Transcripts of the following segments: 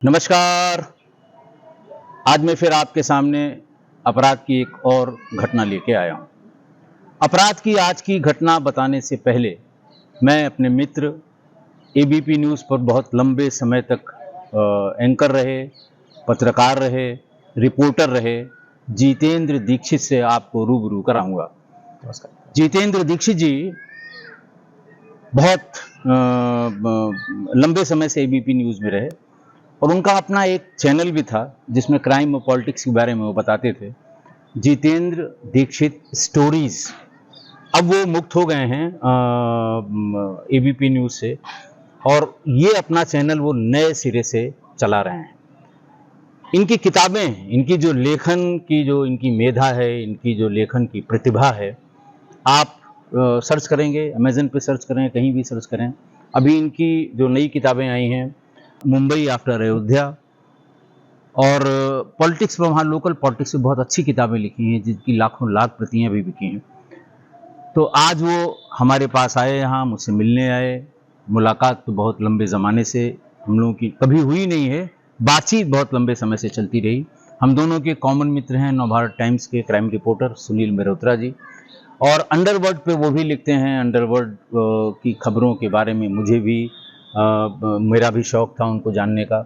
नमस्कार। आज मैं फिर आपके सामने अपराध की एक और घटना लेके आया हूँ। अपराध की आज की घटना बताने से पहले मैं अपने मित्र एबीपी न्यूज़ पर बहुत लंबे समय तक एंकर रहे, पत्रकार रहे, रिपोर्टर रहे, जितेंद्र दीक्षित से आपको रूबरू कराऊंगा। नमस्कार। जितेंद्र दीक्षित जी बहुत लंबे समय से एबीपी न्यूज़ में रहे और उनका अपना एक चैनल भी था जिसमें क्राइम और पॉलिटिक्स के बारे में वो बताते थे, जितेंद्र दीक्षित स्टोरीज। अब वो मुक्त हो गए हैं एबीपी न्यूज़ से और ये अपना चैनल वो नए सिरे से चला रहे हैं। इनकी किताबें, इनकी जो लेखन की जो इनकी मेधा है, इनकी जो लेखन की प्रतिभा है, आप सर्च करेंगे, अमेज़न पे सर्च करें, कहीं भी सर्च करें। अभी इनकी जो नई किताबें आई हैं, मुंबई आफ्टर अयोध्या, और पॉलिटिक्स में वहाँ लोकल पॉलिटिक्स में बहुत अच्छी किताबें लिखी हैं जिनकी लाखों लाख प्रतियां भी बिकी हैं। तो आज वो हमारे पास आए, यहाँ मुझसे मिलने आए। मुलाकात तो बहुत लंबे ज़माने से हम लोगों की कभी हुई नहीं है, बातचीत बहुत लंबे समय से चलती रही। हम दोनों के कॉमन मित्र हैं नवभारत टाइम्स के क्राइम रिपोर्टर सुनील मेहरोत्रा जी, और अंडरवर्ल्ड पे वो भी लिखते हैं। अंडरवर्ल्ड की खबरों के बारे में मुझे भी मेरा भी शौक था उनको जानने का।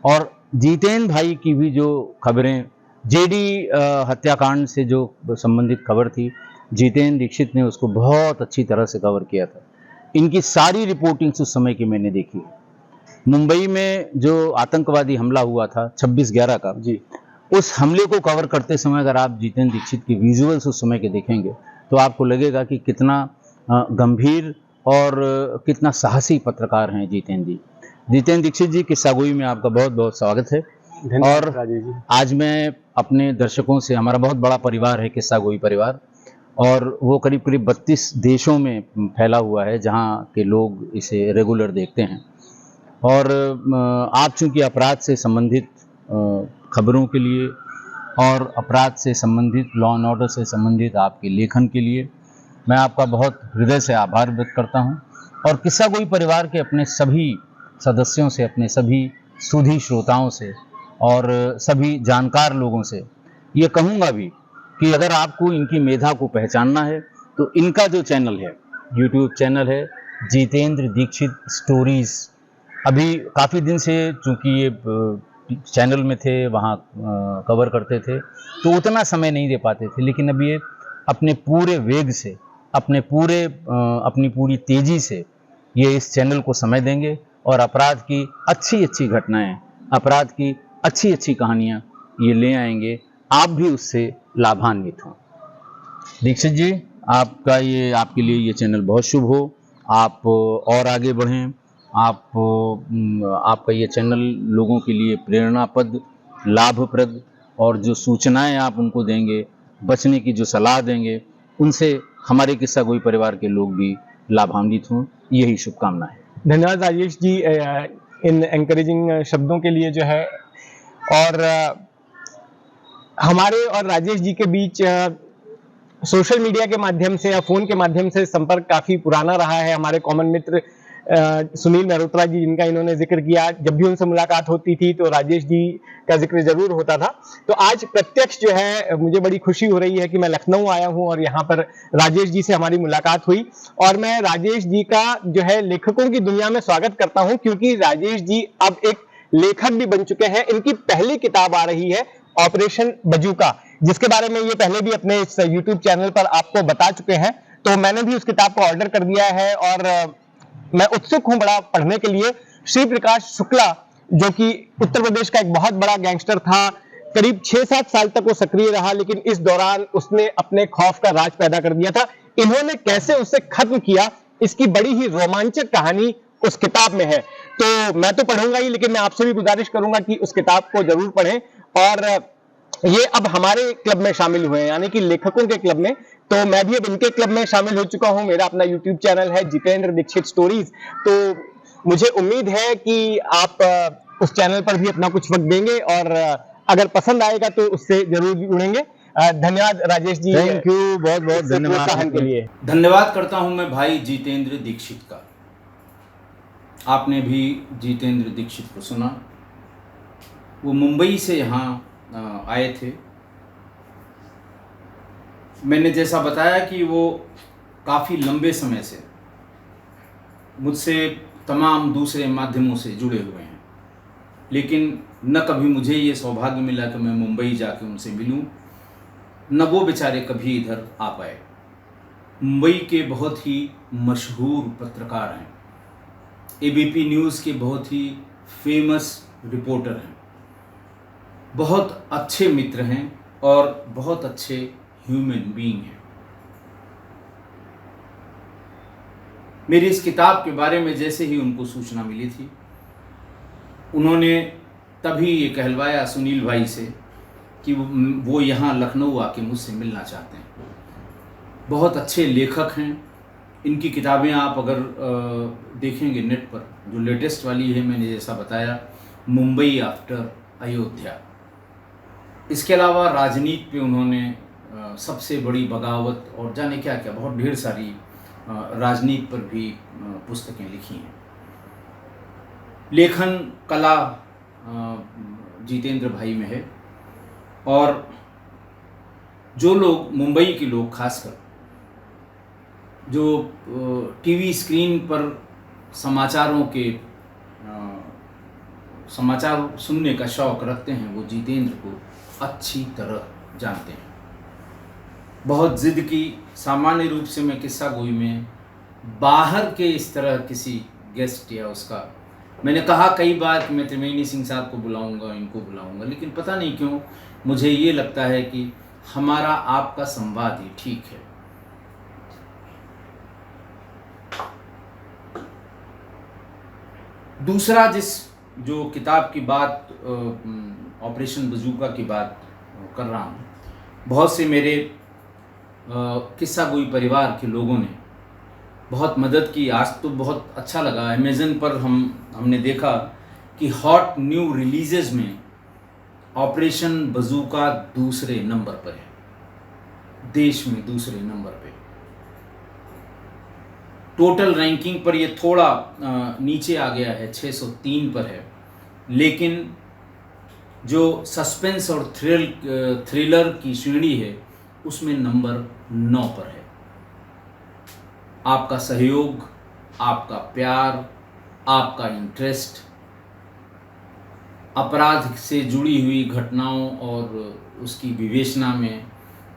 और जितेंद्र भाई की भी जो खबरें, जेडी हत्याकांड से जो संबंधित खबर थी, जितेंद्र दीक्षित ने उसको बहुत अच्छी तरह से कवर किया था। इनकी सारी रिपोर्टिंग्स उस समय की मैंने देखी है। मुंबई में जो आतंकवादी हमला हुआ था 26/11 का जी, उस हमले को कवर करते समय अगर आप जितेंद्र दीक्षित की विजुअल्स उस समय के देखेंगे तो आपको लगेगा कि कितना गंभीर और कितना साहसी पत्रकार हैं जितेंद्र जी। जितेंद्र दीक्षित जी, किस्सागोई में आपका बहुत बहुत स्वागत है। और राजेश जी, आज मैं अपने दर्शकों से, हमारा बहुत बड़ा परिवार है किस्सागोई परिवार, और वो करीब करीब 32 देशों में फैला हुआ है जहाँ के लोग इसे रेगुलर देखते हैं। और आप चूंकि अपराध से संबंधित खबरों के लिए और अपराध से संबंधित, लॉ एंड ऑर्डर से संबंधित आपके लेखन के लिए मैं आपका बहुत हृदय से आभार व्यक्त करता हूं। और किस्सागोई परिवार के अपने सभी सदस्यों से, अपने सभी सुधी श्रोताओं से और सभी जानकार लोगों से ये कहूँगा भी कि अगर आपको इनकी मेधा को पहचानना है तो इनका जो चैनल है, यूट्यूब चैनल है जितेंद्र दीक्षित स्टोरीज़। अभी काफ़ी दिन से चूँकि ये चैनल में थे, वहाँ कवर करते थे तो उतना समय नहीं दे पाते थे, लेकिन अब ये अपने पूरे वेग से, अपनी पूरी तेज़ी से ये इस चैनल को समय देंगे और अपराध की अच्छी अच्छी घटनाएं, अपराध की अच्छी अच्छी कहानियां ये ले आएंगे। आप भी उससे लाभान्वित हों। दीक्षित जी, आपके लिए ये चैनल बहुत शुभ हो। आप और आगे बढ़ें। आपका ये चैनल लोगों के लिए प्रेरणापद, लाभप्रद, और जो सूचनाएं आप उनको देंगे, बचने की जो सलाह देंगे, उनसे हमारे किस्सागोई परिवार के लोग भी लाभान्वित हों। यही शुभकामनाएं। धन्यवाद राजेश जी इन एनकरेजिंग शब्दों के लिए जो है। और हमारे और राजेश जी के बीच सोशल मीडिया के माध्यम से या फोन के माध्यम से संपर्क काफी पुराना रहा है। हमारे कॉमन मित्र सुनील मेहरोत्रा जी, जिनका इन्होंने जिक्र किया, जब भी उनसे मुलाकात होती थी तो राजेश जी का जिक्र जरूर होता था। तो आज प्रत्यक्ष जो है मुझे बड़ी खुशी हो रही है कि मैं लखनऊ आया हूं और यहाँ पर राजेश जी से हमारी मुलाकात हुई। और मैं राजेश जी का जो है लेखकों की दुनिया में स्वागत करता हूं, क्योंकि राजेश जी अब एक लेखक भी बन चुके हैं। इनकी पहली किताब आ रही है ऑपरेशन बजूका, जिसके बारे में ये पहले भी अपने इस यूट्यूब चैनल पर आपको बता चुके हैं। तो मैंने भी उस किताब को ऑर्डर कर दिया है और मैं उत्सुक हूं बड़ा पढ़ने के लिए। श्री प्रकाश शुक्ला, जो कि उत्तर प्रदेश का एक बहुत बड़ा गैंगस्टर था, करीब 6-7 साल तक वो सक्रिय रहा, लेकिन इस दौरान उसने अपने खौफ का राज पैदा कर दिया था। इन्होंने कैसे उसे खत्म किया, इसकी बड़ी ही रोमांचक कहानी उस किताब में है। तो मैं तो पढ़ूंगा ही, लेकिन मैं आपसे भी गुजारिश करूंगा कि उस किताब को जरूर पढ़ें। और ये अब हमारे क्लब में शामिल हुए हैं, यानी कि लेखकों के क्लब में। तो मैं भी अब इनके क्लब में शामिल हो चुका हूं। मेरा अपना यूट्यूब चैनल है जितेंद्र दीक्षित स्टोरीज। तो मुझे उम्मीद है कि आप उस चैनल पर भी अपना कुछ वक्त देंगे और अगर पसंद आएगा तो उससे जरूर जुड़ेंगे। धन्यवाद राजेश जी, थैंक यू, बहुत बहुत धन्यवाद के लिए। धन्यवाद करता हूं मैं भाई जितेंद्र दीक्षित का। आपने भी जितेंद्र दीक्षित को सुना। वो मुंबई से यहाँ आए थे। मैंने जैसा बताया कि वो काफ़ी लंबे समय से मुझसे तमाम दूसरे माध्यमों से जुड़े हुए हैं, लेकिन न कभी मुझे ये सौभाग्य मिला कि मैं मुंबई जाके उनसे मिलूं, न वो बेचारे कभी इधर आ पाए। मुंबई के बहुत ही मशहूर पत्रकार हैं, एबीपी न्यूज़ के बहुत ही फेमस रिपोर्टर हैं, बहुत अच्छे मित्र हैं और बहुत अच्छे ह्यूमन बीइंग हैं। मेरी इस किताब के बारे में जैसे ही उनको सूचना मिली थी, उन्होंने तभी ये कहलवाया सुनील भाई से कि वो यहाँ लखनऊ आके मुझसे मिलना चाहते हैं। बहुत अच्छे लेखक हैं। इनकी किताबें आप अगर देखेंगे नेट पर, जो लेटेस्ट वाली है मैंने जैसा बताया, मुंबई आफ्टर अयोध्या। इसके अलावा राजनीति पे उन्होंने सबसे बड़ी बगावत और जाने क्या क्या बहुत ढेर सारी राजनीति पर भी पुस्तकें लिखी हैं। लेखन कला जितेंद्र भाई में है, और जो लोग मुंबई के लोग खासकर जो टीवी स्क्रीन पर समाचार सुनने का शौक़ रखते हैं, वो जितेंद्र को अच्छी तरह जानते हैं। बहुत ज़िद की। सामान्य रूप से मैं किस्सा गोई में बाहर के इस तरह किसी गेस्ट या उसका, मैंने कहा कई बार कि मैं त्रिवेणी सिंह साहब को बुलाऊंगा, इनको बुलाऊंगा, लेकिन पता नहीं क्यों मुझे ये लगता है कि हमारा आपका संवाद ही ठीक है। दूसरा जो किताब की बात, ऑपरेशन बजूका की बात कर रहा हूँ, बहुत से मेरे किस्सा गोई परिवार के लोगों ने बहुत मदद की। आज तो बहुत अच्छा लगा, अमेज़न पर हमने देखा कि हॉट न्यू रिलीजेस में ऑपरेशन बजूका दूसरे नंबर पर है, देश में दूसरे नंबर पे। टोटल रैंकिंग पर ये थोड़ा नीचे आ गया है, 603 पर है, लेकिन जो सस्पेंस और थ्रिलर की श्रेणी है उसमें नंबर 9 पर है। आपका सहयोग, आपका प्यार, आपका इंटरेस्ट, अपराध से जुड़ी हुई घटनाओं और उसकी विवेचना में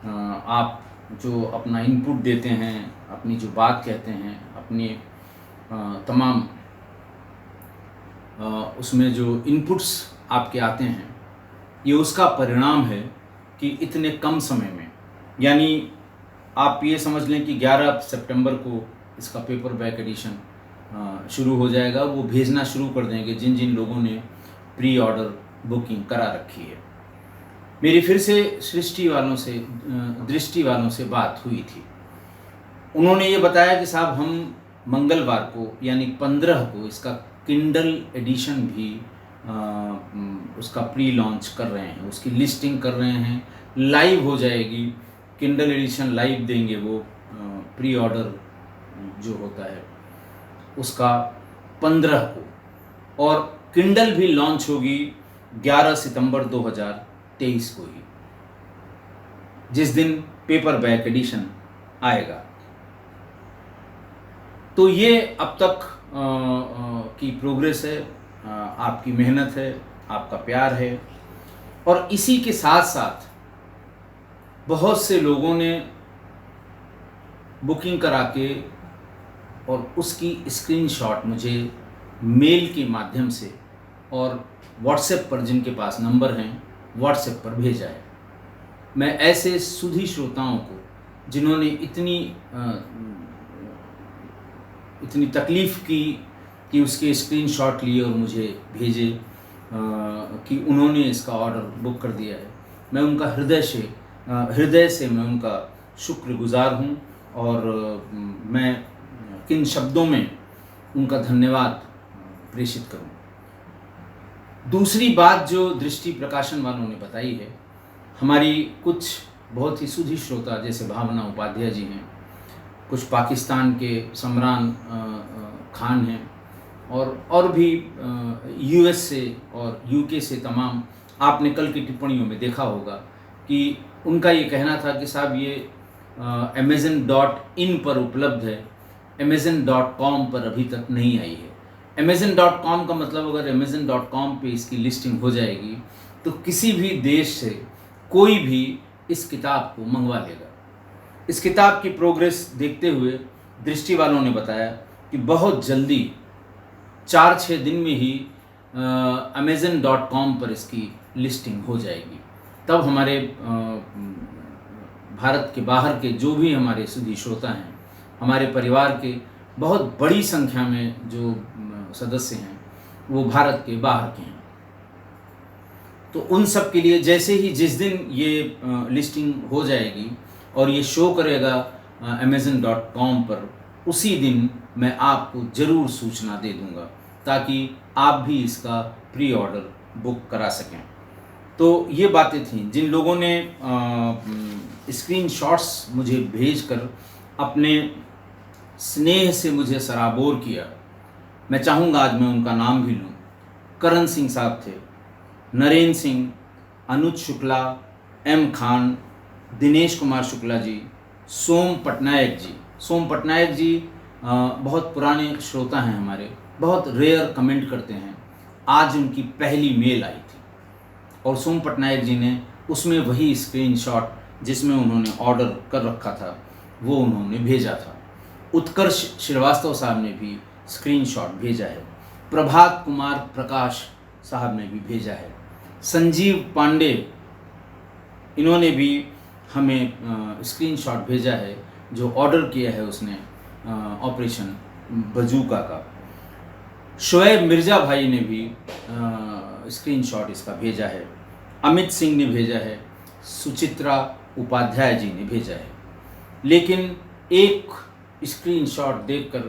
आप जो अपना इनपुट देते हैं, अपनी जो बात कहते हैं, अपने तमाम उसमें जो इनपुट्स आपके आते हैं, ये उसका परिणाम है कि इतने कम समय में, यानी आप ये समझ लें कि 11 सितंबर को इसका पेपर बैक एडिशन शुरू हो जाएगा। वो भेजना शुरू कर देंगे जिन जिन लोगों ने प्री ऑर्डर बुकिंग करा रखी है। मेरी फिर से दृष्टि वालों से बात हुई थी। उन्होंने ये बताया कि साहब हम मंगलवार को यानी 15 को इसका किंडल एडिशन भी उसका प्री लॉन्च कर रहे हैं, उसकी लिस्टिंग कर रहे हैं, लाइव हो जाएगी किंडल एडिशन, लाइव देंगे वो प्री ऑर्डर जो होता है उसका 15 को, और किंडल भी लॉन्च होगी 11 सितंबर 2023 को ही, जिस दिन पेपर बैक एडिशन आएगा। तो ये अब तक की प्रोग्रेस है, आपकी मेहनत है, आपका प्यार है, और इसी के साथ साथ बहुत से लोगों ने बुकिंग करा के और उसकी स्क्रीनशॉट मुझे मेल के माध्यम से और व्हाट्सएप पर, जिनके पास नंबर हैं, व्हाट्सएप पर भेजा है। मैं ऐसे सुधी श्रोताओं को जिन्होंने इतनी तकलीफ़ की कि उसके स्क्रीनशॉट लिए और मुझे भेजे कि उन्होंने इसका ऑर्डर बुक कर दिया है, मैं उनका हृदय से मैं उनका शुक्रगुजार हूँ, और मैं किन शब्दों में उनका धन्यवाद प्रेषित करूँ। दूसरी बात जो दृष्टि प्रकाशन वालों ने बताई है, हमारी कुछ बहुत ही सुधी श्रोता जैसे भावना उपाध्याय जी हैं, कुछ पाकिस्तान के समरान खान हैं, और भी यूएस से और यूके से तमाम, आपने कल की टिप्पणियों में देखा होगा कि उनका ये कहना था कि साहब ये amazon.in पर उपलब्ध है, amazon.com पर अभी तक नहीं आई है। amazon.com का मतलब अगर amazon.com पे इसकी लिस्टिंग हो जाएगी तो किसी भी देश से कोई भी इस किताब को मंगवा लेगा। इस किताब की प्रोग्रेस देखते हुए दृष्टि वालों ने बताया कि बहुत जल्दी 4-6 दिन में ही amazon.com पर इसकी लिस्टिंग हो जाएगी। तब हमारे भारत के बाहर के जो भी हमारे सुधी श्रोता हैं, हमारे परिवार के बहुत बड़ी संख्या में जो सदस्य हैं वो भारत के बाहर के हैं, तो उन सब के लिए जैसे ही जिस दिन ये लिस्टिंग हो जाएगी और ये शो करेगा amazon.com पर, उसी दिन मैं आपको ज़रूर सूचना दे दूंगा ताकि आप भी इसका प्री ऑर्डर बुक करा सकें। तो ये बातें थीं। जिन लोगों ने स्क्रीनशॉट्स मुझे भेजकर अपने स्नेह से मुझे सराबोर किया, मैं चाहूँगा आज मैं उनका नाम भी लूँ। करण सिंह साहब थे, नरेंद्र सिंह, अनुज शुक्ला, एम खान, दिनेश कुमार शुक्ला जी, सोम पटनायक जी। सोम पटनायक जी बहुत पुराने श्रोता हैं हमारे, बहुत रेयर कमेंट करते हैं। आज उनकी पहली मेल आई थी और सोम पटनायक जी ने उसमें वही स्क्रीनशॉट जिसमें उन्होंने ऑर्डर कर रखा था वो उन्होंने भेजा था। उत्कर्ष श्रीवास्तव साहब ने भी स्क्रीनशॉट भेजा है। प्रभात कुमार प्रकाश साहब ने भी भेजा है। संजीव पांडे, इन्होंने भी हमें स्क्रीनशॉट भेजा है जो ऑर्डर किया है उसने ऑपरेशन बजूका का। शोएब मिर्ज़ा भाई ने भी स्क्रीनशॉट इसका भेजा है। अमित सिंह ने भेजा है। सुचित्रा उपाध्याय जी ने भेजा है। लेकिन एक स्क्रीनशॉट देखकर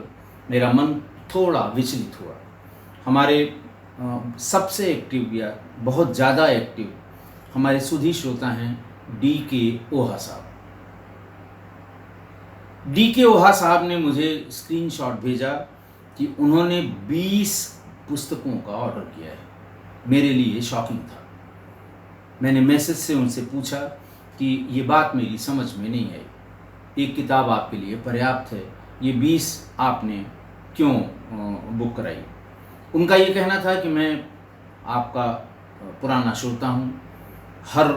मेरा मन थोड़ा विचलित हुआ। हमारे सबसे एक्टिव या बहुत ज़्यादा एक्टिव हमारे सुधी श्रोता हैं DK ओहा साहब। DK ओहा साहब ने मुझे स्क्रीनशॉट भेजा कि उन्होंने 20 पुस्तकों का ऑर्डर किया है। मेरे लिए शॉकिंग था। मैंने मैसेज से उनसे पूछा कि ये बात मेरी समझ में नहीं आई, एक किताब आपके लिए पर्याप्त है, ये 20 आपने क्यों बुक कराई। उनका ये कहना था कि मैं आपका पुराना श्रोता हूँ। हर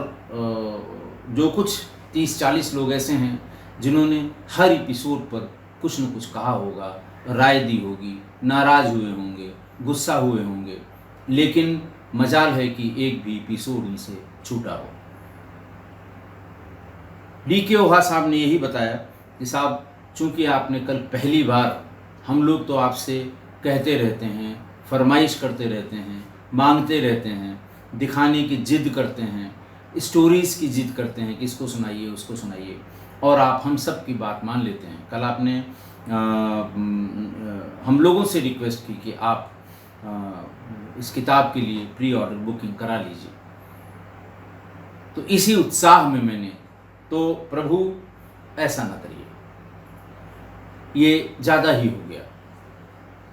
जो कुछ 30-40 लोग ऐसे हैं जिन्होंने हर एपिसोड पर कुछ न कुछ कहा होगा, राय दी होगी, नाराज़ हुए होंगे, गुस्सा हुए होंगे, लेकिन मजाल है कि एक भी एपिसोड उनसे छूटा हो। DK ओहा साहब ने यही बताया कि साहब चूँकि आपने कल पहली बार, हम लोग तो आपसे कहते रहते हैं, फरमाइश करते रहते हैं, मांगते रहते हैं, दिखाने की जिद करते हैं, स्टोरीज़ की जिद करते हैं कि इसको सुनाइए उसको सुनाइए, और आप हम सब की बात मान लेते हैं। कल आपने हम लोगों से रिक्वेस्ट की कि आप इस किताब के लिए प्री ऑर्डर बुकिंग करा लीजिए। तो इसी उत्साह में मैंने, तो प्रभु ऐसा न करिए, ये ज़्यादा ही हो गया।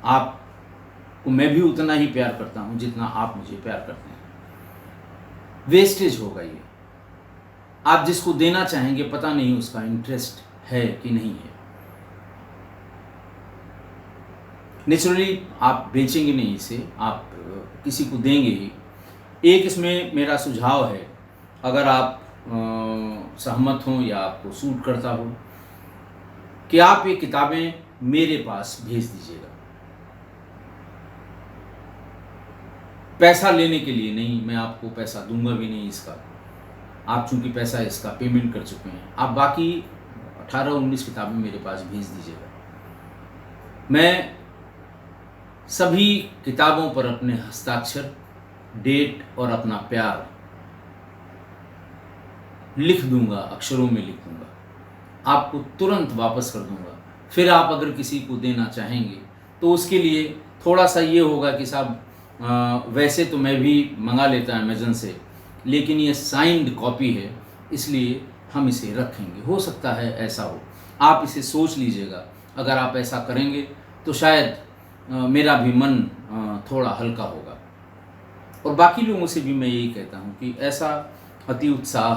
आपको मैं भी उतना ही प्यार करता हूँ जितना आप मुझे प्यार करते हैं। वेस्टेज होगा ये। आप जिसको देना चाहेंगे पता नहीं उसका इंटरेस्ट है कि नहीं है। नेचुरली आप बेचेंगे नहीं इसे, आप किसी को देंगे ही। एक इसमें मेरा सुझाव है, अगर आप सहमत हों या आपको सूट करता हो, कि आप ये किताबें मेरे पास भेज दीजिएगा। पैसा लेने के लिए नहीं, मैं आपको पैसा दूंगा भी नहीं इसका। आप चूंकि पैसा इसका पेमेंट कर चुके हैं, आप बाकी 18-19 किताबें मेरे पास भेज दीजिएगा। मैं सभी किताबों पर अपने हस्ताक्षर, डेट और अपना प्यार लिख दूंगा, अक्षरों में लिख दूंगा, आपको तुरंत वापस कर दूंगा। फिर आप अगर किसी को देना चाहेंगे तो उसके लिए थोड़ा सा ये होगा कि साहब वैसे तो मैं भी मंगा लेता अमेज़न से, लेकिन ये साइंड कॉपी है इसलिए हम इसे रखेंगे। हो सकता है ऐसा हो, आप इसे सोच लीजिएगा। अगर आप ऐसा करेंगे तो शायद मेरा भी मन थोड़ा हल्का होगा। और बाकी लोगों से भी मैं यही कहता हूँ कि ऐसा अति उत्साह,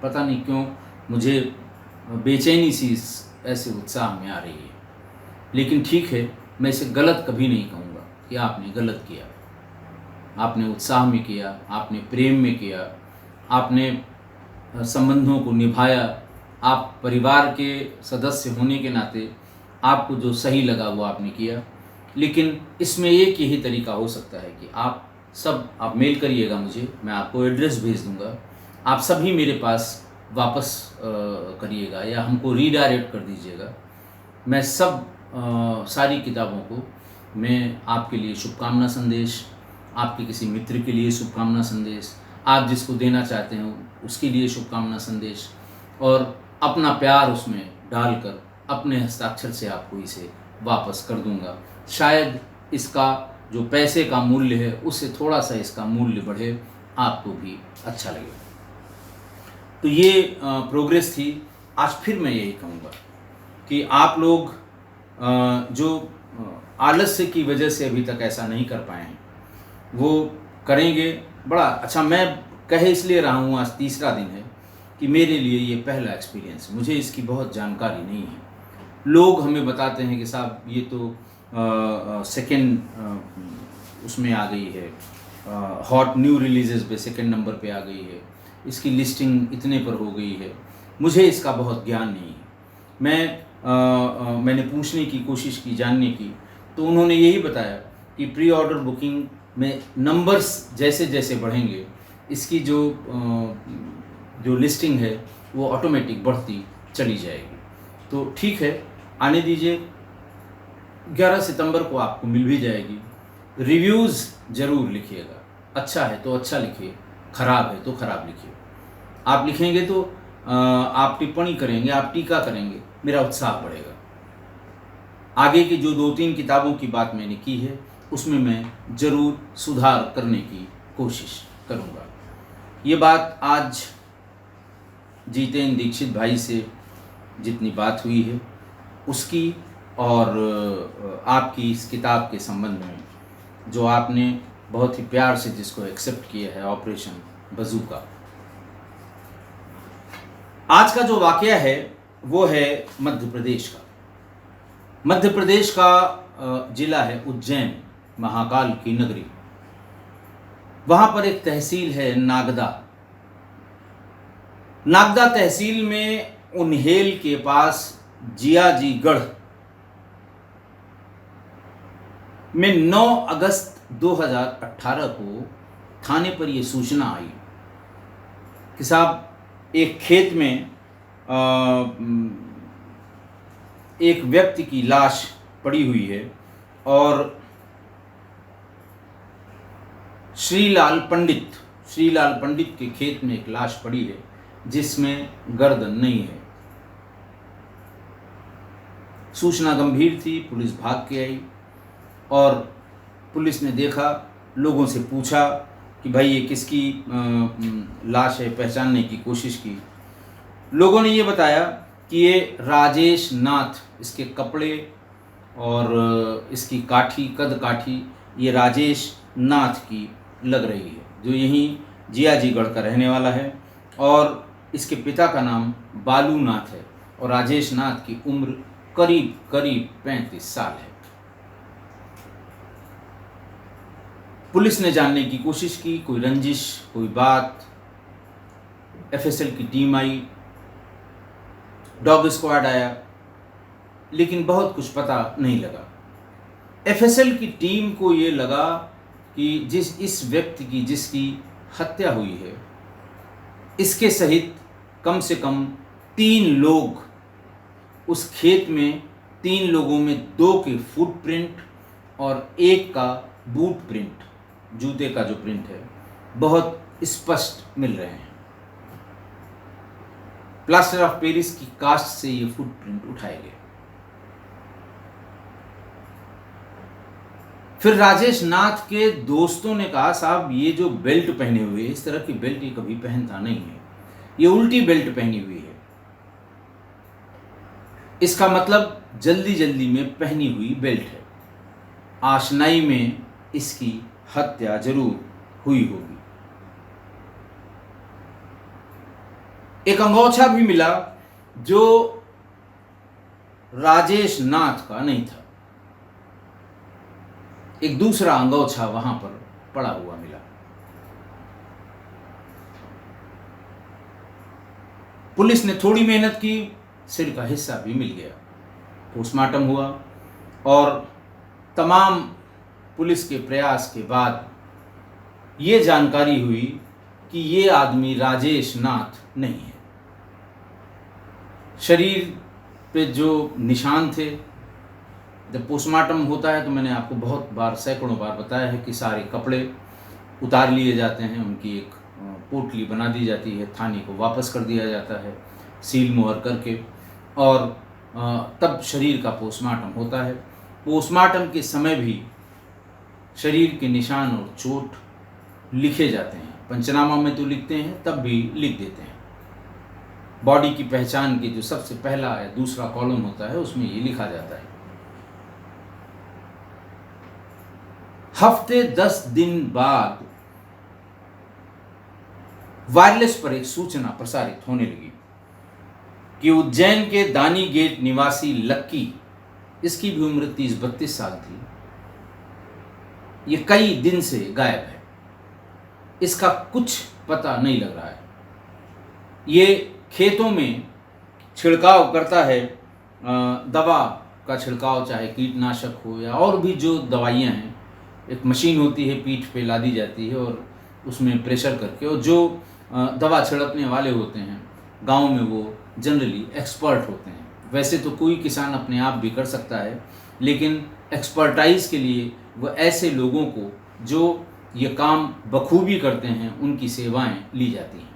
पता नहीं क्यों मुझे बेचैनी सी ऐसे उत्साह में आ रही है। लेकिन ठीक है, मैं इसे गलत कभी नहीं कहूँगा कि आपने गलत किया। आपने उत्साह में किया, आपने प्रेम में किया, आपने संबंधों को निभाया, आप परिवार के सदस्य होने के नाते आपको जो सही लगा वो आपने किया। लेकिन इसमें एक यही तरीका हो सकता है कि आप मेल करिएगा मुझे, मैं आपको एड्रेस भेज दूंगा, आप सभी मेरे पास वापस करिएगा या हमको रीडायरेक्ट कर दीजिएगा। मैं सारी किताबों को मैं आपके लिए शुभकामना संदेश, आपके किसी मित्र के लिए शुभकामना संदेश, आप जिसको देना चाहते हो उसके लिए शुभकामना संदेश, और अपना प्यार उसमें डालकर अपने हस्ताक्षर से आपको इसे वापस कर दूंगा। शायद इसका जो पैसे का मूल्य है उससे थोड़ा सा इसका मूल्य बढ़े, आपको भी अच्छा लगे। तो ये प्रोग्रेस थी। आज फिर मैं यही कहूँगा कि आप लोग जो आलस्य की वजह से अभी तक ऐसा नहीं कर पाए हैं वो करेंगे। बड़ा अच्छा, मैं कह इसलिए रहा हूँ, आज तीसरा दिन है कि मेरे लिए ये पहला एक्सपीरियंस, मुझे इसकी बहुत जानकारी नहीं है। लोग हमें बताते हैं कि साहब ये तो सेकंड उसमें आ गई है, हॉट न्यू रिलीजेस पे सेकंड नंबर पे आ गई है, इसकी लिस्टिंग इतने पर हो गई है। मुझे इसका बहुत ज्ञान नहीं है। मैंने पूछने की कोशिश की, जानने की, तो उन्होंने यही बताया कि प्री ऑर्डर बुकिंग में नंबर्स जैसे जैसे बढ़ेंगे इसकी जो लिस्टिंग है वो ऑटोमेटिक बढ़ती चली जाएगी। तो ठीक है, आने दीजिए, 11 सितंबर को आपको मिल भी जाएगी। रिव्यूज़ ज़रूर लिखिएगा, अच्छा है तो अच्छा लिखिए, ख़राब है तो ख़राब लिखिए। आप लिखेंगे तो आप टिप्पणी करेंगे, आप टीका करेंगे, मेरा उत्साह बढ़ेगा। आगे की जो 2-3 किताबों की बात मैंने की है उसमें मैं ज़रूर सुधार करने की कोशिश करूँगा। ये बात आज जितेंद्र दीक्षित भाई से जितनी बात हुई है उसकी, और आपकी इस किताब के संबंध में जो आपने बहुत ही प्यार से जिसको एक्सेप्ट किया है, ऑपरेशन बजूका। आज का जो वाकया है वो है मध्य प्रदेश का। मध्य प्रदेश का जिला है उज्जैन, महाकाल की नगरी। वहाँ पर एक तहसील है नागदा। नागदा तहसील में उन्हेल के पास जियाजीगढ़ में 9 अगस्त 2018 को थाने पर यह सूचना आई कि साहब एक खेत में एक व्यक्ति की लाश पड़ी हुई है और श्रीलाल पंडित के खेत में एक लाश पड़ी है जिसमें गर्दन नहीं है। सूचना गंभीर थी, पुलिस भाग के आई और पुलिस ने देखा, लोगों से पूछा कि भाई ये किसकी लाश है, पहचानने की कोशिश की। लोगों ने ये बताया कि ये राजेश नाथ, इसके कपड़े और इसकी काठी, कद काठी ये राजेश नाथ की लग रही है, जो यहीं जियाजीगढ़ का रहने वाला है, और इसके पिता का नाम बालू नाथ है और राजेश नाथ की उम्र करीब 35 साल है। पुलिस ने जानने की कोशिश की, कोई रंजिश, कोई बात। एफएसएल की टीम आई, डॉग स्क्वाड आया, लेकिन बहुत कुछ पता नहीं लगा। एफएसएल की टीम को ये लगा कि इस व्यक्ति की जिसकी हत्या हुई है, इसके सहित कम से कम 3 लोग उस खेत में, 3 लोगों में 2 के फुटप्रिंट और 1 का बूट प्रिंट, जूते का जो प्रिंट है, बहुत स्पष्ट मिल रहे हैं। प्लास्टर ऑफ पेरिस की कास्ट से ये फुटप्रिंट उठाए गए। फिर राजेश नाथ के दोस्तों ने कहा, साहब ये जो बेल्ट पहने हुए, इस तरह की बेल्ट ये कभी पहनता नहीं है, ये उल्टी बेल्ट पहनी हुई है। इसका मतलब जल्दी जल्दी में पहनी हुई बेल्ट है। आशनाई में इसकी हत्या जरूर हुई होगी। एक अंगोछा भी मिला जो राजेश नाथ का नहीं था। एक दूसरा अंगोछा वहां पर पड़ा हुआ मिला। पुलिस ने थोड़ी मेहनत की, सिर का हिस्सा भी मिल गया। पोस्टमार्टम हुआ और तमाम पुलिस के प्रयास के बाद ये जानकारी हुई कि ये आदमी राजेश नाथ नहीं है। शरीर पे जो निशान थे, जब पोस्टमार्टम होता है तो मैंने आपको बहुत बार, सैकड़ों बार बताया है कि सारे कपड़े उतार लिए जाते हैं, उनकी एक पोटली बना दी जाती है, थाने को वापस कर दिया जाता है सील मोहर करके, और तब शरीर का पोस्टमार्टम होता है। पोस्टमार्टम के समय भी शरीर के निशान और चोट लिखे जाते हैं। पंचनामा में तो लिखते हैं, तब भी लिख देते हैं। बॉडी की पहचान के जो सबसे पहला या दूसरा कॉलम होता है उसमें ये लिखा जाता है। हफ्ते 10 दिन बाद वायरलेस पर एक सूचना प्रसारित होने लगी कि उज्जैन के दानी गेट निवासी लक्की, इसकी भी उम्र 30-32 साल थी, ये कई दिन से गायब है। इसका कुछ पता नहीं लग रहा है। ये खेतों में छिड़काव करता है, दवा का छिड़काव, चाहे कीटनाशक हो या और भी जो दवाइयाँ हैं। एक मशीन होती है, पीठ पे ला दी जाती है और उसमें प्रेशर करके, और जो दवा छिड़कने वाले होते हैं गांव में वो जनरली एक्सपर्ट होते हैं। वैसे तो कोई किसान अपने आप भी कर सकता है, लेकिन एक्सपर्टाइज के लिए वो ऐसे लोगों को जो ये काम बखूबी करते हैं उनकी सेवाएं ली जाती हैं।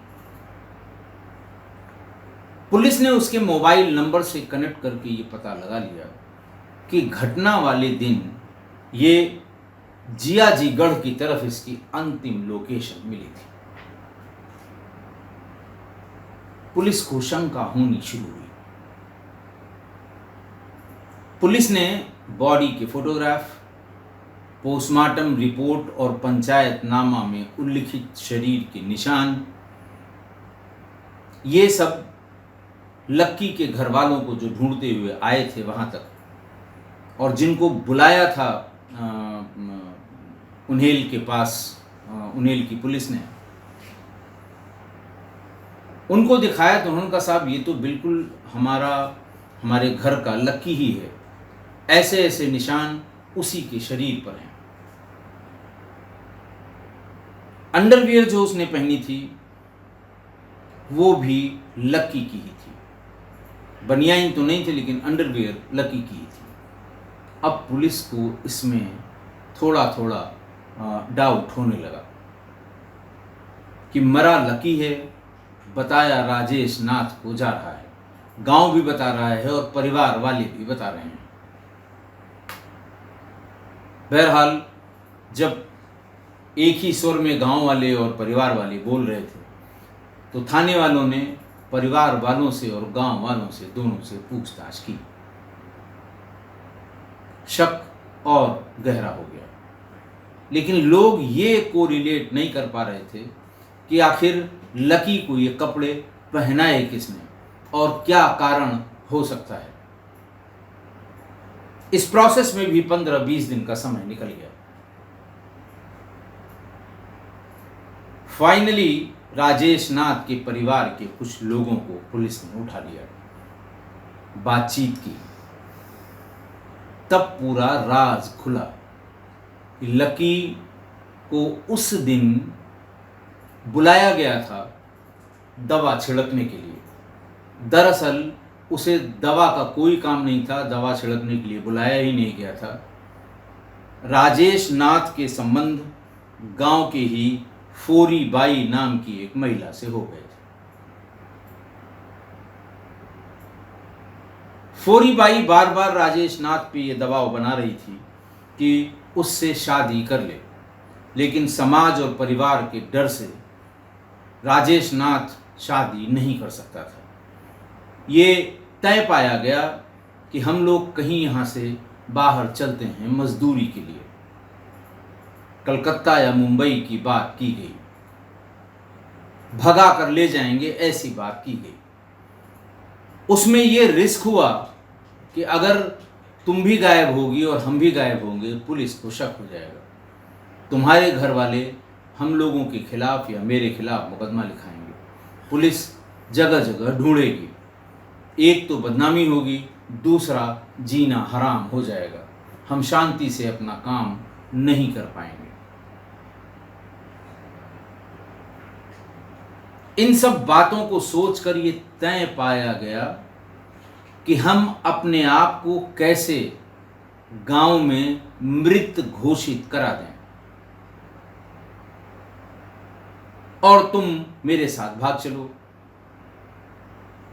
पुलिस ने उसके मोबाइल नंबर से कनेक्ट करके ये पता लगा लिया कि घटना वाले दिन ये जियाजीगढ़ की तरफ इसकी अंतिम लोकेशन मिली थी। पुलिस को शंका होनी शुरू हुई। पुलिस ने बॉडी के फोटोग्राफ, पोस्टमार्टम रिपोर्ट और पंचायतनामा में उल्लिखित शरीर के निशान, ये सब लक्की के घर वालों को जो ढूंढते हुए आए थे वहां तक, और जिनको बुलाया था उन्हेल के पास, उन्हेल की पुलिस ने, उनको दिखाया तो उन्होंने कहा, साहब ये तो बिल्कुल हमारे घर का लक्की ही है, ऐसे ऐसे निशान उसी के शरीर पर हैं। अंडरवियर जो उसने पहनी थी वो भी लक्की की ही थी। बनियाइन तो नहीं थी, लेकिन अंडरवियर लक्की की ही थी। अब पुलिस को इसमें थोड़ा थोड़ा डाउट होने लगा कि मरा लकी है, बताया राजेश नाथ को जा रहा है, गांव भी बता रहा है और परिवार वाले भी बता रहे हैं। बहरहाल जब एक ही स्वर में गांव वाले और परिवार वाले बोल रहे थे तो थाने वालों ने परिवार वालों से और गांव वालों से, दोनों से पूछताछ की। शक और गहरा हो गया, लेकिन लोग ये कोरिलेट नहीं कर पा रहे थे कि आखिर लकी को ये कपड़े पहनाए किसने और क्या कारण हो सकता है। इस प्रोसेस में भी 15-20 दिन का समय निकल गया। फाइनली राजेश नाथ के परिवार के कुछ लोगों को पुलिस ने उठा लिया, बातचीत की, तब पूरा राज खुला कि लकी को उस दिन बुलाया गया था दवा छिड़कने के लिए। दरअसल उसे दवा का कोई काम नहीं था, दवा छिड़कने के लिए बुलाया ही नहीं गया था। राजेश नाथ के संबंध गांव के ही फोरी बाई नाम की एक महिला से हो गए थे। फोरी बाई बार बार राजेश नाथ पे ये दबाव बना रही थी कि उससे शादी कर ले, लेकिन समाज और परिवार के डर से राजेश नाथ शादी नहीं कर सकता था। ये तय पाया गया कि हम लोग कहीं यहाँ से बाहर चलते हैं मजदूरी के लिए। कलकत्ता या मुंबई की बात की गई, भगा कर ले जाएंगे ऐसी बात की गई। उसमें ये रिस्क हुआ कि अगर तुम भी गायब होगी और हम भी गायब होंगे, पुलिस को शक हो जाएगा, तुम्हारे घर वाले हम लोगों के खिलाफ या मेरे खिलाफ मुकदमा लिखाएंगे, पुलिस जगह जगह ढूंढेगी। एक तो बदनामी होगी, दूसरा जीना हराम हो जाएगा, हम शांति से अपना काम नहीं कर पाएंगे। इन सब बातों को सोचकर ये तय पाया गया कि हम अपने आप को कैसे गांव में मृत घोषित करा दें और तुम मेरे साथ भाग चलो।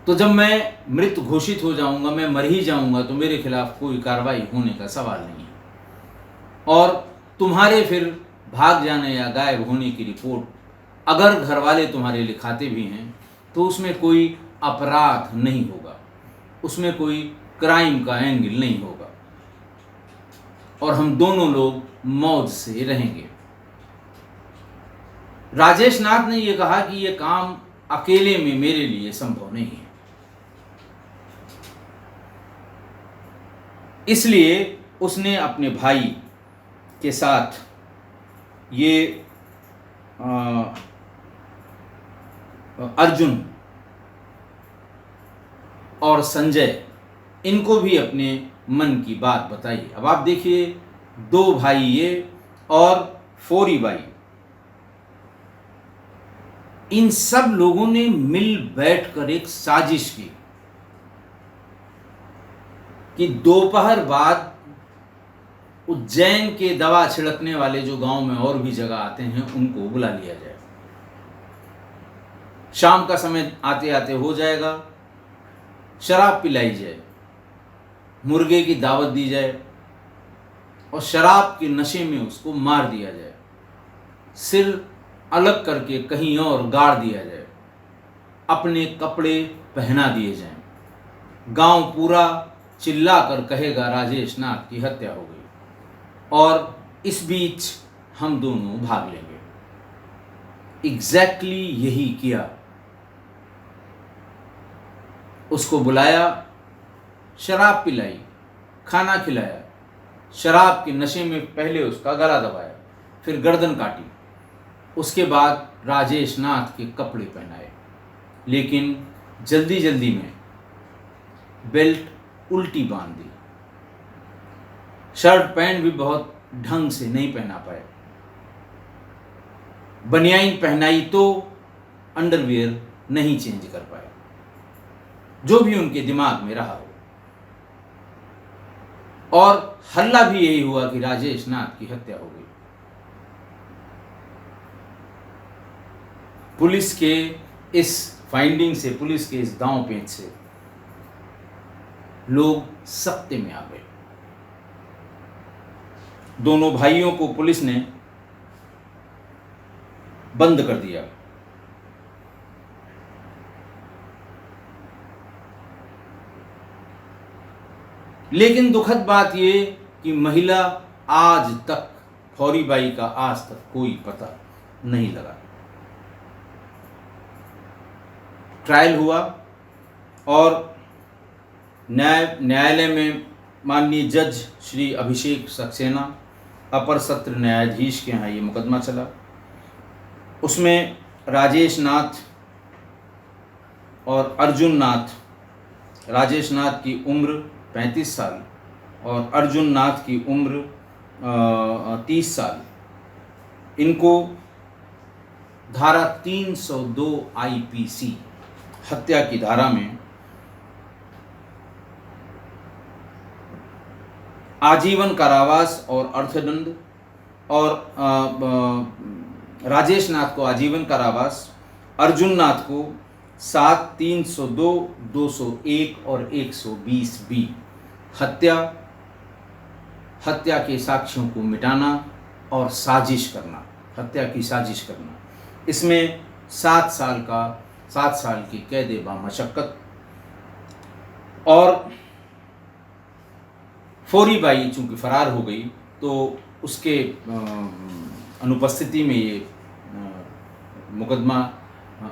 तो जब मैं मृत घोषित हो जाऊंगा, मैं मर ही जाऊंगा, तो मेरे खिलाफ कोई कार्रवाई होने का सवाल नहीं है। और तुम्हारे फिर भाग जाने या गायब होने की रिपोर्ट अगर घर वाले तुम्हारे लिखाते भी हैं तो उसमें कोई अपराध नहीं होगा, उसमें कोई क्राइम का एंगल नहीं होगा और हम दोनों लोग मौज से रहेंगे। राजेश नाथ ने यह कहा कि यह काम अकेले में मेरे लिए संभव नहीं है, इसलिए उसने अपने भाई के साथ ये अर्जुन और संजय, इनको भी अपने मन की बात बताई। अब आप देखिए, दो भाई ये और फोरी बाई, इन सब लोगों ने मिल बैठकर एक साजिश की कि दोपहर बाद उज्जैन के दवा छिड़कने वाले जो गांव में और भी जगह आते हैं उनको बुला लिया जाए। शाम का समय आते आते हो जाएगा, शराब पिलाई जाए, मुर्गे की दावत दी जाए और शराब के नशे में उसको मार दिया जाए, सिर अलग करके कहीं और गाड़ दिया जाए, अपने कपड़े पहना दिए जाएं। गांव पूरा चिल्ला कर कहेगा राजेश नाथ की हत्या हो गई और इस बीच हम दोनों भाग लेंगे। एग्जैक्टली यही किया। उसको बुलाया, शराब पिलाई, खाना खिलाया, शराब के नशे में पहले उसका गला दबाया, फिर गर्दन काटी, उसके बाद राजेश नाथ के कपड़े पहनाए, लेकिन जल्दी जल्दी में बेल्ट उल्टी बांध दी, शर्ट पैंट भी बहुत ढंग से नहीं पहना पाए, बनियाइन पहनाई तो अंडरवियर नहीं चेंज कर पाए, जो भी उनके दिमाग में रहा हो। और हल्ला भी यही हुआ कि राजेश नाथ की हत्या हो गई। पुलिस के इस फाइंडिंग से, पुलिस के इस दांव पेच से लोग सत्ते में आ गए। दोनों भाइयों को पुलिस ने बंद कर दिया। लेकिन दुखद बात ये कि महिला आज तक, फौरी बाई का आज तक कोई पता नहीं लगा। ट्रायल हुआ और न्यायालय में माननीय जज श्री अभिषेक सक्सेना, अपर सत्र न्यायाधीश के यहाँ ये मुकदमा चला। उसमें राजेश नाथ और अर्जुन नाथ, राजेश नाथ की उम्र 35 साल और अर्जुन नाथ की उम्र 30 साल, इनको धारा 302 IPC हत्या की धारा में आजीवन कारावास और अर्थदंड, और राजेश नाथ को आजीवन कारावास, अर्जुन नाथ को 7, 302, 201 और 120B हत्या के साक्ष्यों को मिटाना और साजिश करना, हत्या की साजिश करना। इसमें 7 साल की कैद बा मशक्कत और फौरी बाई चूँकि फरार हो गई तो उसके अनुपस्थिति में ये मुकदमा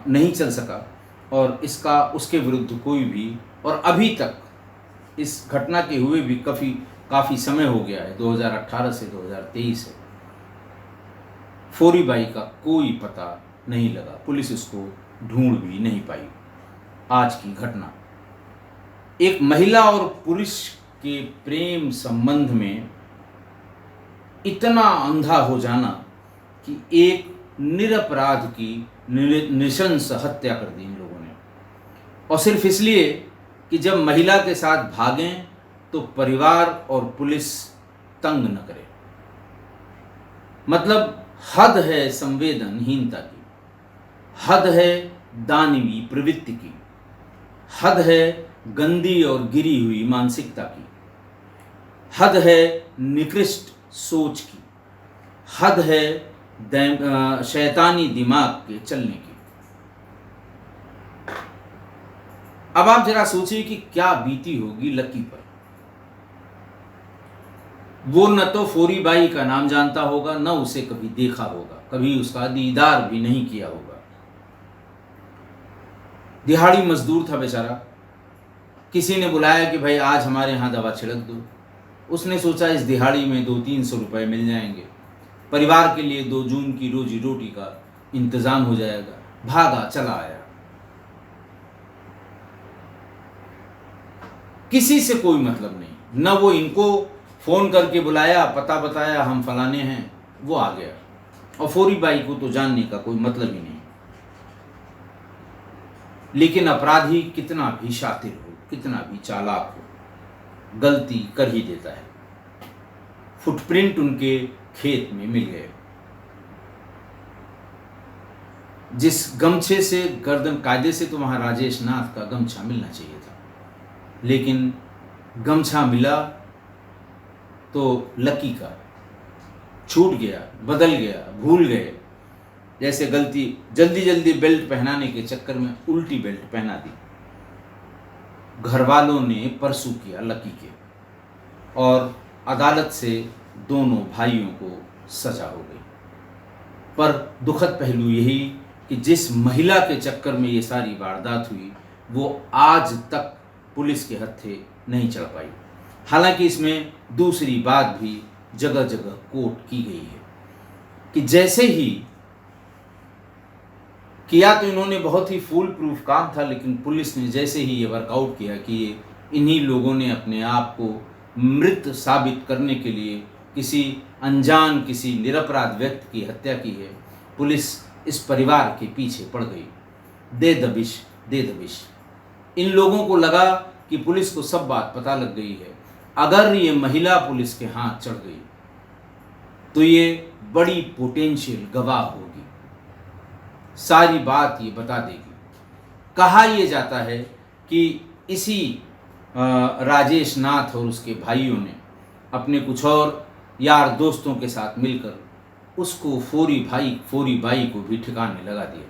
नहीं चल सका और इसका उसके विरुद्ध कोई भी, और अभी तक इस घटना के हुए भी काफ़ी समय हो गया है, 2018 से 2023 है, फौरी बाई का कोई पता नहीं लगा, पुलिस उसको ढूंढ भी नहीं पाई। आज की घटना एक महिला और पुरुष के प्रेम संबंध में इतना अंधा हो जाना कि एक निरपराध की नृशंस हत्या कर दी इन लोगों ने, और सिर्फ इसलिए कि जब महिला के साथ भागें तो परिवार और पुलिस तंग न करे। मतलब हद है संवेदनहीनता की, हद है दानवी प्रवृत्ति की, हद है गंदी और गिरी हुई मानसिकता की, हद है निकृष्ट सोच की, हद है शैतानी दिमाग के चलने की। अब आप जरा सोचिए कि क्या बीती होगी लकी पर। वो न तो फौरी बाई का नाम जानता होगा, न उसे कभी देखा होगा, कभी उसका दीदार भी नहीं किया होगा। दिहाड़ी मजदूर था बेचारा, किसी ने बुलाया कि भाई आज हमारे यहाँ दवा छिड़क दो। उसने सोचा इस दिहाड़ी में 200-300 रुपये मिल जाएंगे, परिवार के लिए 2 जून की रोजी रोटी का इंतजाम हो जाएगा। भागा चला आया, किसी से कोई मतलब नहीं, न वो इनको फ़ोन करके बुलाया, पता बताया हम फलाने हैं, वो आ गया। और फौरी बाई को तो जानने का कोई मतलब ही नहीं। लेकिन अपराधी कितना भी शातिर हो, कितना भी चालाक हो, गलती कर ही देता है। फुटप्रिंट उनके खेत में मिल गए। जिस गमछे से गर्दन, कायदे से तो वहां राजेश नाथ का गमछा मिलना चाहिए था, लेकिन गमछा मिला तो लकी का छूट गया, बदल गया, भूल गए। जैसे गलती, जल्दी जल्दी बेल्ट पहनाने के चक्कर में उल्टी बेल्ट पहना दी। घर वालों ने परसू किया लकी के, और अदालत से दोनों भाइयों को सजा हो गई। पर दुखद पहलू यही कि जिस महिला के चक्कर में ये सारी वारदात हुई, वो आज तक पुलिस के हत्थे नहीं चढ़ पाई। हालांकि इसमें दूसरी बात भी जगह जगह कोट की गई है कि जैसे ही किया तो इन्होंने बहुत ही फूल प्रूफ काम था, लेकिन पुलिस ने जैसे ही ये वर्कआउट किया कि ये इन्हीं लोगों ने अपने आप को मृत साबित करने के लिए किसी अनजान, किसी निरपराध व्यक्ति की हत्या की है, पुलिस इस परिवार के पीछे पड़ गई। दे दबिश, दे दबिश। इन लोगों को लगा कि पुलिस को सब बात पता लग गई है, अगर ये महिला पुलिस के हाथ चढ़ गई तो ये बड़ी पोटेंशियल गवाह होगी, सारी बात ये बता देगी। कहा यह जाता है कि इसी राजेश नाथ और उसके भाइयों ने अपने कुछ और यार दोस्तों के साथ मिलकर उसको फौरी बाई को भी ठिकाने लगा दिया,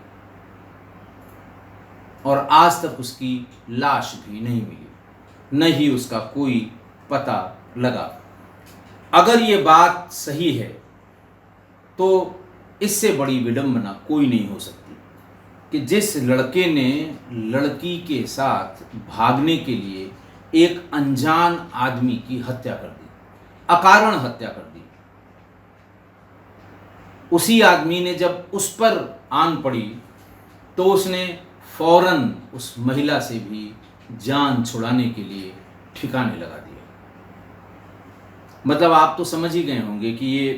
और आज तक उसकी लाश भी नहीं मिली, न ही उसका कोई पता लगा। अगर ये बात सही है तो इससे बड़ी विडंबना कोई नहीं हो सकती कि जिस लड़के ने लड़की के साथ भागने के लिए एक अनजान आदमी की हत्या कर दी, अकारण हत्या कर दी, उसी आदमी ने जब उस पर आन पड़ी तो उसने फौरन उस महिला से भी जान छुड़ाने के लिए ठिकाने लगा दिया। मतलब आप तो समझ ही गए होंगे कि ये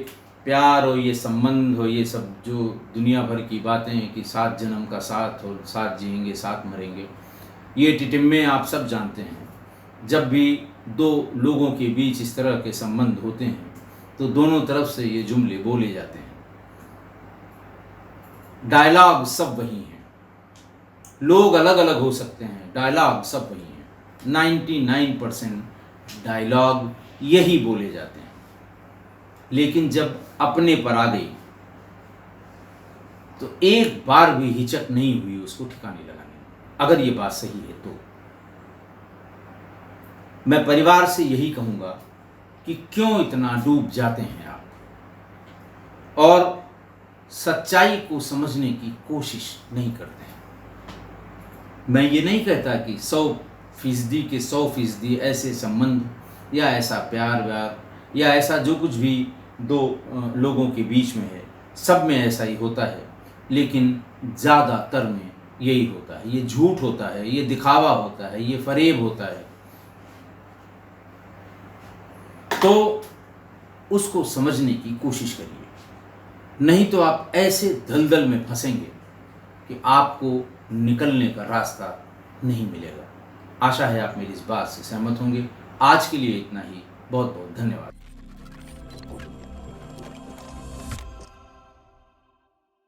प्यार और ये संबंध और ये सब जो दुनिया भर की बातें हैं कि 7 जन्म का साथ और साथ जिएंगे साथ मरेंगे, ये टिटिम्मे आप सब जानते हैं। जब भी दो लोगों के बीच इस तरह के संबंध होते हैं तो दोनों तरफ से ये जुमले बोले जाते हैं। डायलॉग सब वही हैं, लोग अलग अलग हो सकते हैं, डायलॉग सब वही हैं। 99% डायलॉग यही बोले जाते हैं। लेकिन जब अपने पर आ गई तो एक बार भी हिचक नहीं हुई उसको ठिकाने लगाने। अगर ये बात सही है तो मैं परिवार से यही कहूंगा कि क्यों इतना डूब जाते हैं आप और सच्चाई को समझने की कोशिश नहीं करते हैं। मैं ये नहीं कहता कि 100% के 100% ऐसे संबंध या ऐसा प्यार व्यार या ऐसा जो कुछ भी दो लोगों के बीच में है सब में ऐसा ही होता है, लेकिन ज़्यादातर में यही होता है। ये झूठ होता है, ये दिखावा होता है, ये फरेब होता है। तो उसको समझने की कोशिश करिए, नहीं तो आप ऐसे दलदल में फंसेंगे कि आपको निकलने का रास्ता नहीं मिलेगा। आशा है आप मेरी इस बात से सहमत होंगे। आज के लिए इतना ही। बहुत बहुत धन्यवाद।